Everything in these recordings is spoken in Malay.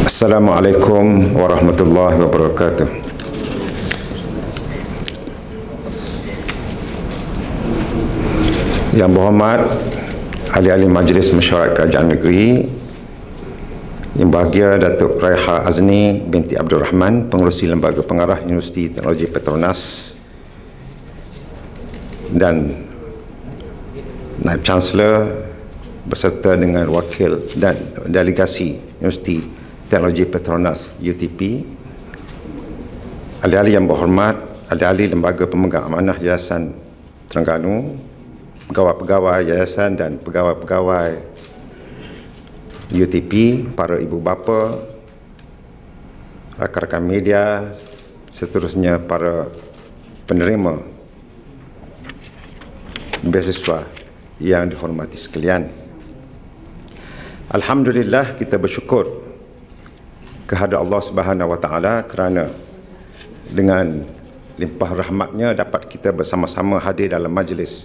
Assalamualaikum warahmatullahi wabarakatuh. Yang berhormat ahli-ahli Majlis Mesyuarat Kerajaan Negeri, Yang Bahagia Datuk Raiha Azni binti Abdul Rahman, Pengerusi Lembaga Pengarah Universiti Teknologi Petronas, dan Naib Chancellor beserta dengan wakil dan delegasi Universiti Teknologi Petronas UTP, ahli-ahli yang berhormat, ahli-ahli Lembaga Pemegang Amanah Yayasan Terengganu, pegawai-pegawai yayasan dan pegawai-pegawai UTP, para ibu bapa, rakan-rakan media, seterusnya para penerima beasiswa yang dihormati sekalian. Alhamdulillah, kita bersyukur kehadrat Allah Subhanahu Wa Taala kerana dengan limpah rahmatnya dapat kita bersama-sama hadir dalam majlis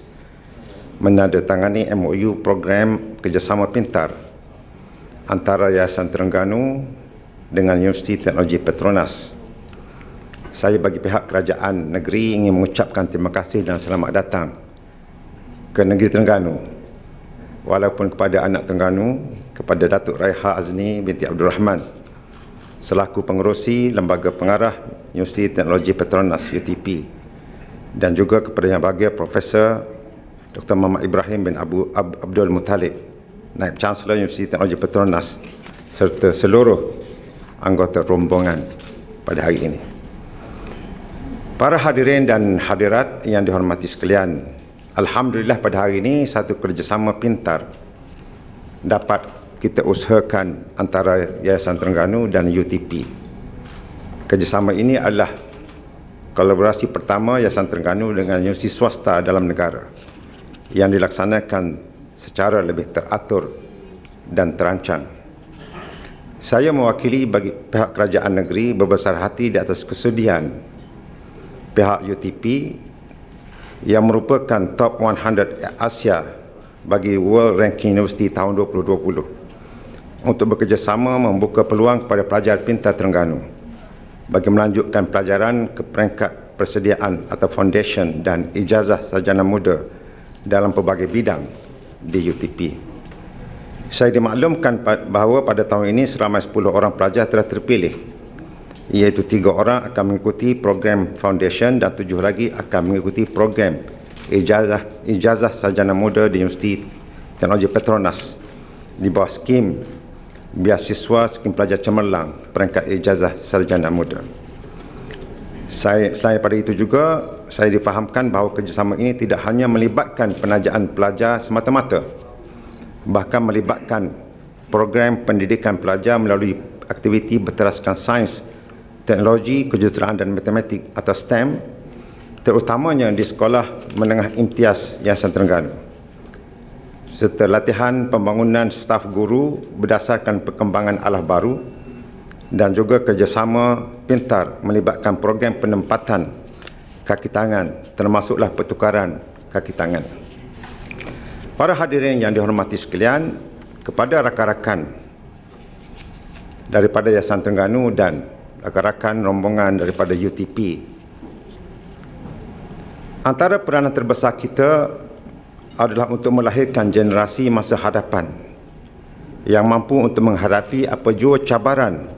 menandatangani MOU program kerjasama pintar antara Yayasan Terengganu dengan Universiti Teknologi Petronas. Saya bagi pihak kerajaan negeri ingin mengucapkan terima kasih dan selamat datang ke negeri Terengganu, walaupun kepada anak Terengganu, kepada Datuk Raiha Azni binti Abdul Rahman selaku pengerusi Lembaga Pengarah Universiti Teknologi Petronas UTP, dan juga kepada Yang Bahagia Profesor Dr. Muhammad Ibrahim bin Abdul Muttalib, Naib Chancellor Universiti Teknologi Petronas, serta seluruh anggota rombongan pada hari ini. Para hadirin dan hadirat yang dihormati sekalian, alhamdulillah pada hari ini satu kerjasama pintar dapat kita usahakan antara Yayasan Terengganu dan UTP. Kerjasama ini adalah kolaborasi pertama Yayasan Terengganu dengan universiti swasta dalam negara yang dilaksanakan secara lebih teratur dan terancang. Saya mewakili bagi pihak kerajaan negeri berbesar hati di atas kesudian pihak UTP yang merupakan top 100 Asia bagi World Ranking University tahun 2020 untuk bekerjasama membuka peluang kepada pelajar pintar Terengganu bagi melanjutkan pelajaran ke peringkat persediaan atau foundation dan ijazah sarjana muda dalam pelbagai bidang di UTP. Saya dimaklumkan bahawa pada tahun ini seramai 10 orang pelajar telah terpilih, iaitu 3 orang akan mengikuti program foundation dan 7 lagi akan mengikuti program ijazah sarjana muda di Universiti Teknologi Petronas di bawah skim beasiswa skim pelajar cemerlang peringkat ijazah sarjana muda. Selain daripada itu juga, saya difahamkan bahawa kerjasama ini tidak hanya melibatkan penajaan pelajar semata-mata, bahkan melibatkan program pendidikan pelajar melalui aktiviti berteraskan sains, teknologi, kejuruteraan dan matematik atau STEM, terutamanya di Sekolah Menengah Imtiaz Yayasan Terengganu, serta latihan pembangunan staf guru berdasarkan perkembangan alah baru, dan juga kerjasama pintar melibatkan program penempatan kaki tangan, termasuklah pertukaran kaki tangan. Para hadirin yang dihormati sekalian, kepada rakan-rakan daripada Yayasan Terengganu dan rakan-rakan rombongan daripada UTP, antara peranan terbesar kita adalah untuk melahirkan generasi masa hadapan yang mampu untuk menghadapi apa jua cabaran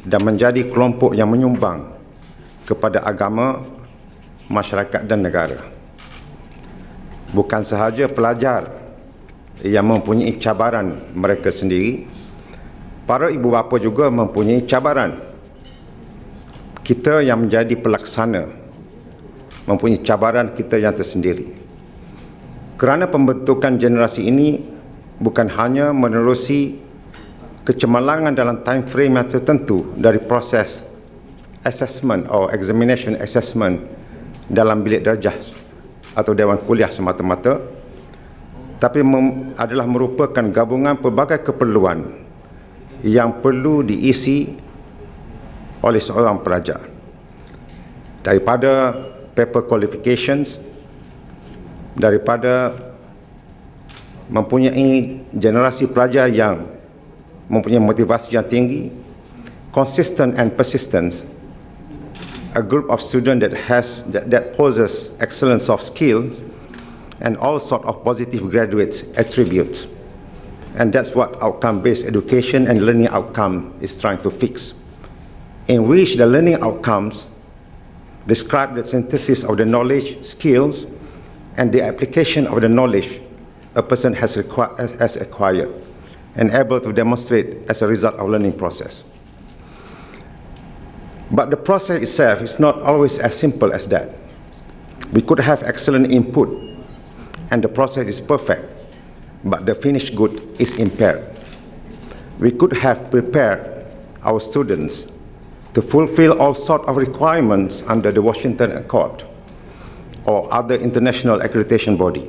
dan menjadi kelompok yang menyumbang kepada agama, masyarakat dan negara. Bukan sahaja pelajar yang mempunyai cabaran mereka sendiri, para ibu bapa juga mempunyai cabaran. Kita yang menjadi pelaksana mempunyai cabaran kita yang tersendiri. Kerana pembentukan generasi ini bukan hanya menerusi kecemerlangan dalam time frame yang tertentu dari proses assessment atau examination assessment dalam bilik darjah atau dewan kuliah semata-mata, tapi adalah merupakan gabungan pelbagai keperluan yang perlu diisi oleh seorang pelajar, daripada paper qualifications, daripada mempunyai generasi pelajar yang mempunyai motivasi yang tinggi, consistent and persistence, a group of students that possess excellent soft skill and all sort of positive graduates attributes. And that's what outcome-based education and learning outcome is trying to fix, in which the learning outcomes describe the synthesis of the knowledge, skills, and the application of the knowledge a person has acquired and able to demonstrate as a result of learning process. But the process itself is not always as simple as that. We could have excellent input and the process is perfect, but the finished good is impaired. We could have prepared our students to fulfill all sorts of requirements under the Washington Accord or other international accreditation body.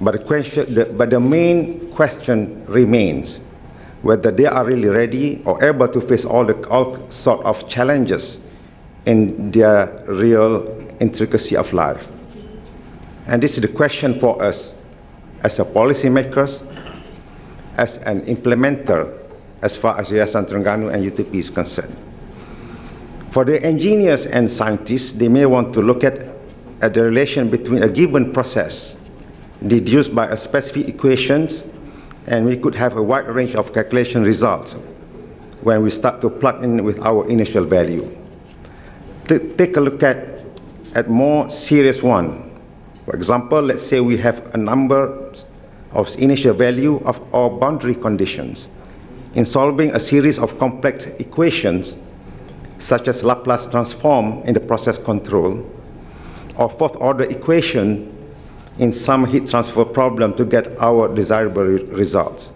But the main question remains whether they are really ready or able to face all sorts of challenges in their real intricacy of life. And this is the question for us as a policymakers, as an implementer, as far as Yayasan Terengganu and UTP is concerned. For the engineers and scientists, they may want to look at the relation between a given process deduced by a specific equations, and we could have a wide range of calculation results when we start to plug in with our initial value. Take a look at more serious one. For example, let's say we have a number of initial value of our boundary conditions. In solving a series of complex equations, such as Laplace transform in the process control, or fourth order equation in some heat transfer problem to get our desirable results,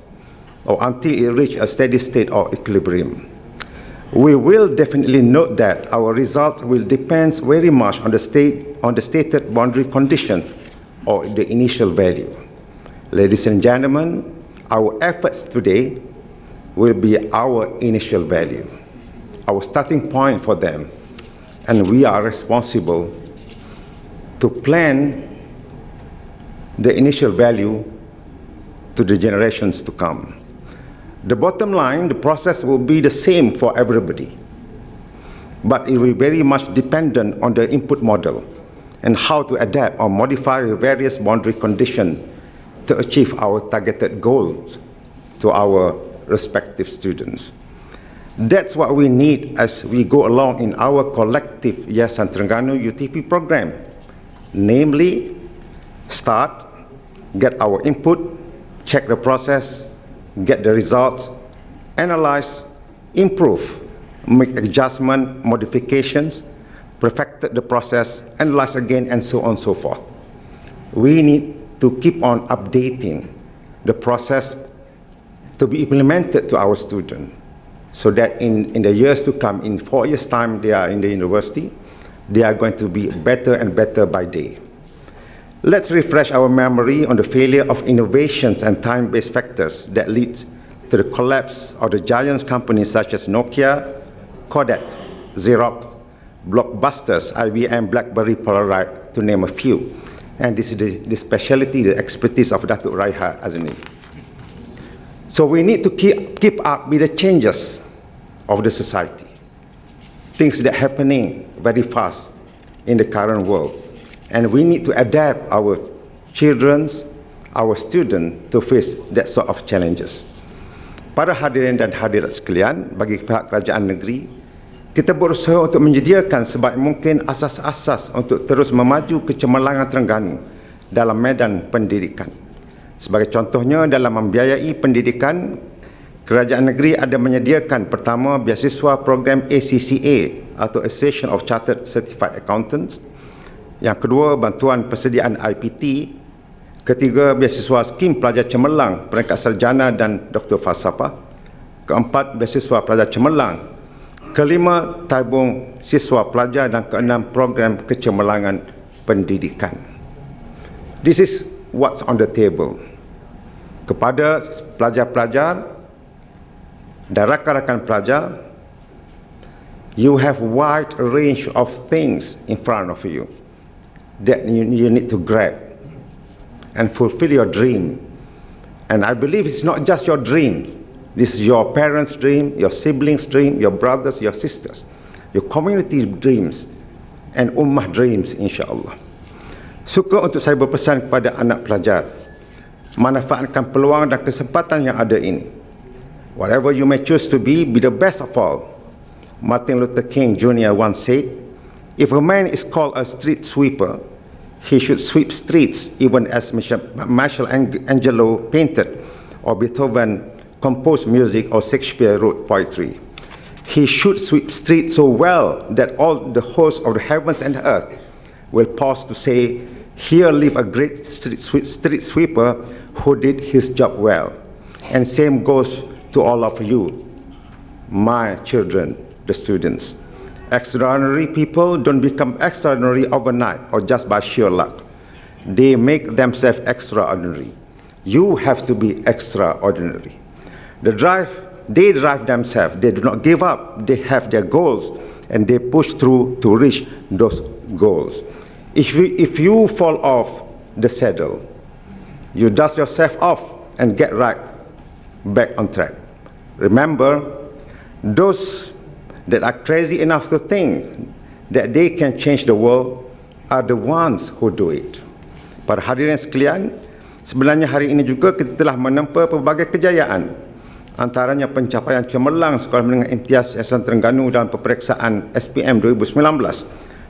or until it reaches a steady state or equilibrium. We will definitely note that our result will depend very much on the stated boundary condition or the initial value. Ladies and gentlemen, our efforts today will be our initial value, our starting point for them, and we are responsible to plan the initial value to the generations to come. The bottom line, the process will be the same for everybody, but it will be very much dependent on the input model and how to adapt or modify various boundary conditions to achieve our targeted goals to our respective students. That's what we need as we go along in our collective Yayasan Terengganu UTP program, namely start, get our input, check the process, get the results, analyze, improve, make adjustment, modifications, perfect the process, analyze again, and so on and so forth. We need to keep on updating the process to be implemented to our students, so that in the years to come, in 4 years' time they are in the university, they are going to be better and better by day. Let's refresh our memory on the failure of innovations and time-based factors that lead to the collapse of the giant companies such as Nokia, Kodak, Xerox, Blockbusters, IBM, BlackBerry, Polaroid, to name a few. And this is the specialty, the expertise of Datuk Raiha Azmi. So we need to keep up with the changes of the society, things that are happening very fast in the current world. And we need to adapt our children, our students to face that sort of challenges. Para hadirin dan hadirat sekalian, bagi pihak kerajaan negeri, kita berusaha untuk menyediakan sebaik mungkin asas-asas untuk terus memaju kecemerlangan Terengganu dalam medan pendidikan. Sebagai contohnya, dalam membiayai pendidikan, kerajaan negeri ada menyediakan pertama beasiswa program ACCA atau Association of Chartered Certified Accountants. Yang kedua, bantuan persediaan IPT. Ketiga, beasiswa skim pelajar cemerlang, peringkat sarjana dan doktor falsafah. Keempat, beasiswa pelajar cemerlang. Kelima, tabung siswa pelajar, dan keenam, program kecemerlangan pendidikan. This is what's on the table. Kepada pelajar-pelajar dan rakan-rakan pelajar, you have wide range of things in front of you that you need to grab and fulfill your dream. And I believe it's not just your dream, This is your parents' dream, your siblings' dream, your brothers, your sisters, your community dreams, and ummah dreams, insya-Allah. Suka untuk saya berpesan kepada anak pelajar, manfaatkan peluang dan kesempatan yang ada ini. Whatever you may choose to be the best of all. Martin Luther King Jr. once said, if a man is called a street sweeper, he should sweep streets even as Michelangelo painted, or Beethoven composed music, or Shakespeare wrote poetry. He should sweep streets so well that all the hosts of the heavens and earth will pause to say, here live a great street sweeper who did his job well. And same goes to all of you, my children, the students. Extraordinary people don't become extraordinary overnight or just by sheer luck. They make themselves extraordinary. You have to be extraordinary. They drive themselves. They do not give up. They have their goals and they push through to reach those goals. If you fall off the saddle, you dust yourself off and get right back on track. Remember, those that are crazy enough to think that they can change the world are the ones who do it. Para hadirin sekalian, sebenarnya hari ini juga kita telah menempa pelbagai kejayaan. Antaranya pencapaian cemerlang Sekolah Menengah Imtiaz Yayasan Terengganu dalam peperiksaan SPM 2019,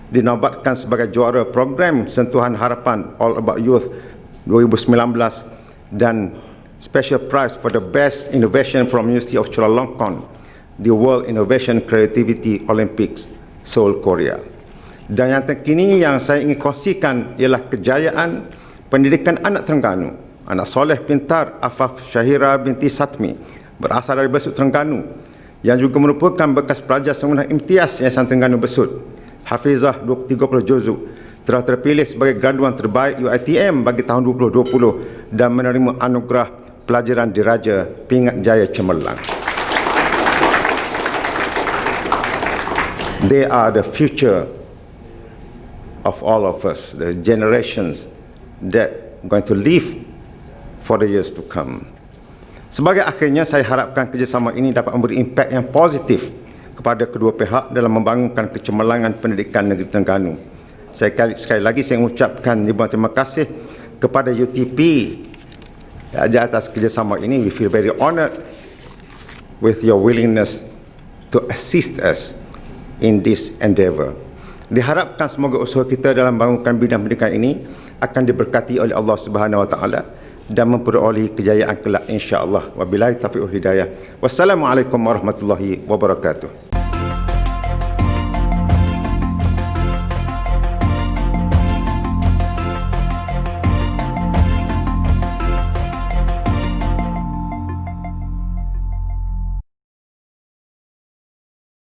dinobatkan sebagai juara program Sentuhan Harapan All About Youth 2019, dan special prize for the best innovation from University of Chulalongkorn, the World Innovation Creativity Olympics, Seoul, Korea. Dan yang terkini yang saya ingin kongsikan ialah kejayaan pendidikan anak Terengganu, anak soleh pintar Afaf Syahira binti Satmi, berasal dari Besut Terengganu, yang juga merupakan bekas pelajar Semenanjung Imtiaz Yayasan Terengganu Besut. Hafizah 30 juzuk, telah terpilih sebagai graduan terbaik UiTM bagi tahun 2020 dan menerima anugerah pelajaran diraja Pingat Jaya Cemerlang. They are the future of all of us, the generations that are going to live for the years to come. Sebagai akhirnya, saya harapkan kerjasama ini dapat memberi impak yang positif kepada kedua pihak dalam membangunkan kecemerlangan pendidikan negeri Terengganu. Sekali lagi saya mengucapkan ribuan terima kasih kepada UTP di atas kerjasama ini. We feel very honoured with your willingness to assist us in this endeavour. Diharapkan semoga usaha kita dalam membangunkan bidang pendidikan ini akan diberkati oleh Allah Subhanahu Wa Taala dan memperoleh kejayaan kelak, insya-Allah. Wabillahi taufiq wal hidayah. Wassalamualaikum warahmatullahi wabarakatuh.